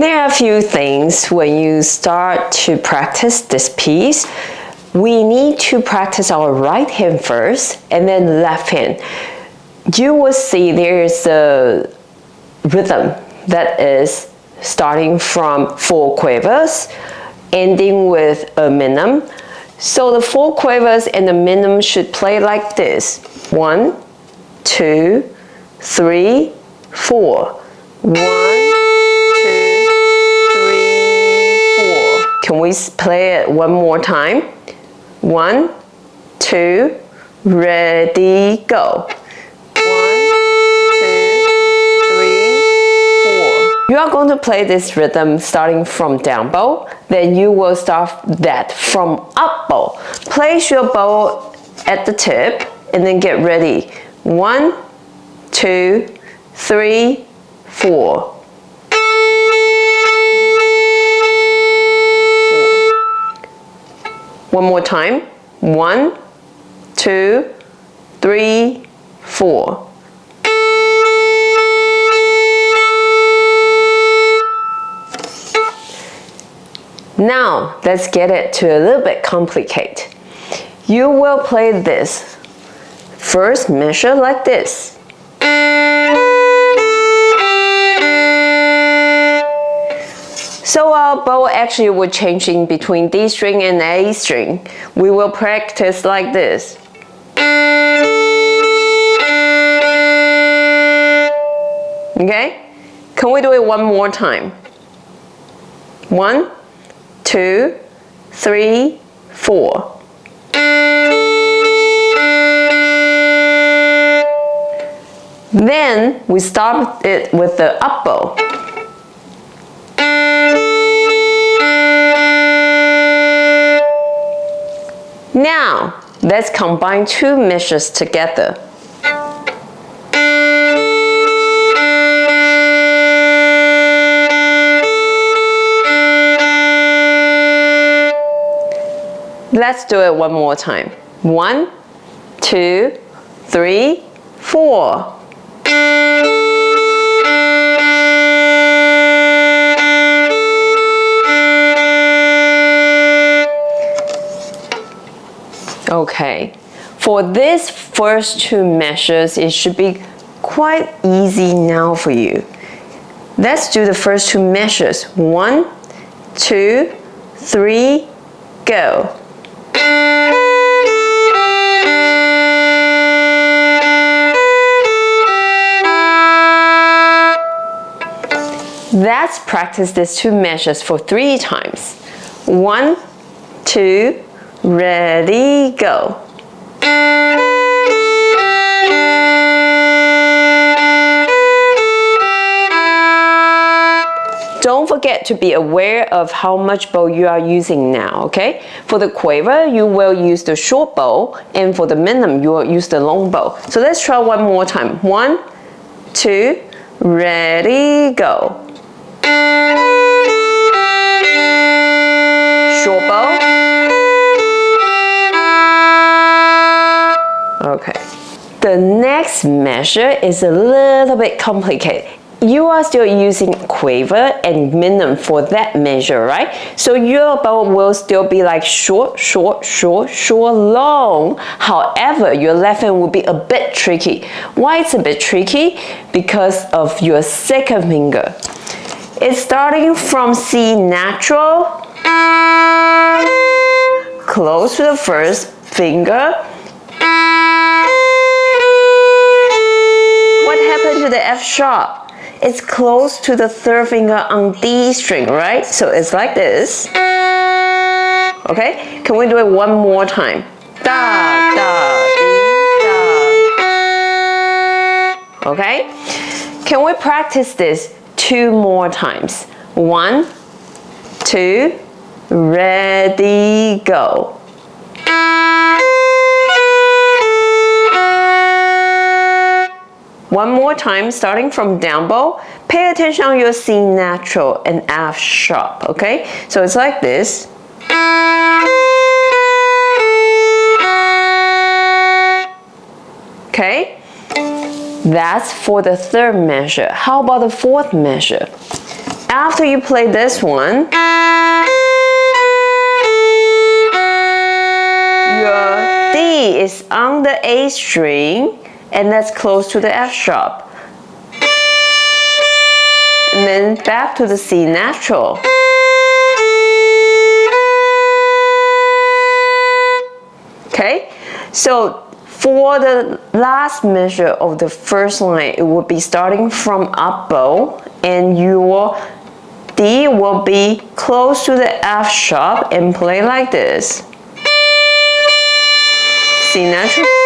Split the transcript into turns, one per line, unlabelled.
There are a few things when you start to practice this piece. We need to practice our right hand first and then left hand. You will see there is a rhythm that is starting from 4 quavers, ending with a minim. So the 4 quavers and the minim should play like this. 1, 2, 3, 4. 1, 2, 3, 4. Can we play it one more time? 1, 2, ready, go. 1, 2, 3, 4. You are going to play this rhythm starting from down bow. Then you will start that from up bow. Place your bow at the tip and then get ready. 1, 2, 3, 4. One more time. 1, 2, 3, 4. Now, let's get it to a little bit complicated. You will play this. First measure like this. So our bow actually will changing between D string and A string. We will practice like this. Okay? Can we do it one more time? 1, 2, 3, 4. Then we start it with the up bow. Now, let's combine 2 measures together. Let's do it one more time. 1, 2, 3, 4. Okay, for this first 2 measures, it should be quite easy now for you. Let's do the first 2 measures. 1, 2, 3, go. Let's practice these 2 measures for 3 times. 1, 2, ready, go. Don't forget to be aware of how much bow you are using now, okay? For the quaver, you will use the short bow, and for the minim, you will use the long bow. So let's try one more time. 1, 2, ready, go. Short bow. Okay. The next measure is a little bit complicated. You are still using quaver and minim for that measure, right? So your bow will still be like short, short, short, short, long. However, your left hand will be a bit tricky. Why it's a bit tricky? Because of your second finger. It's starting from C natural, close to the first finger. What happened to the F sharp? It's close to the third finger on D string, right? So it's like this. Okay, can we do it one more time? Da, da, dee, da. Okay, can we practice this 2 more times? 1, 2, ready, go. One more time, starting from down bow. Pay attention on your C natural and F sharp, okay? So it's like this. Okay? That's for the third measure. How about the fourth measure? after you play this one, your D is on the A string, and that's close to the F sharp. And then back to the C natural. Okay, so for the last measure of the first line, it will be starting from up bow, and your D will be close to the F sharp and play like this. C natural.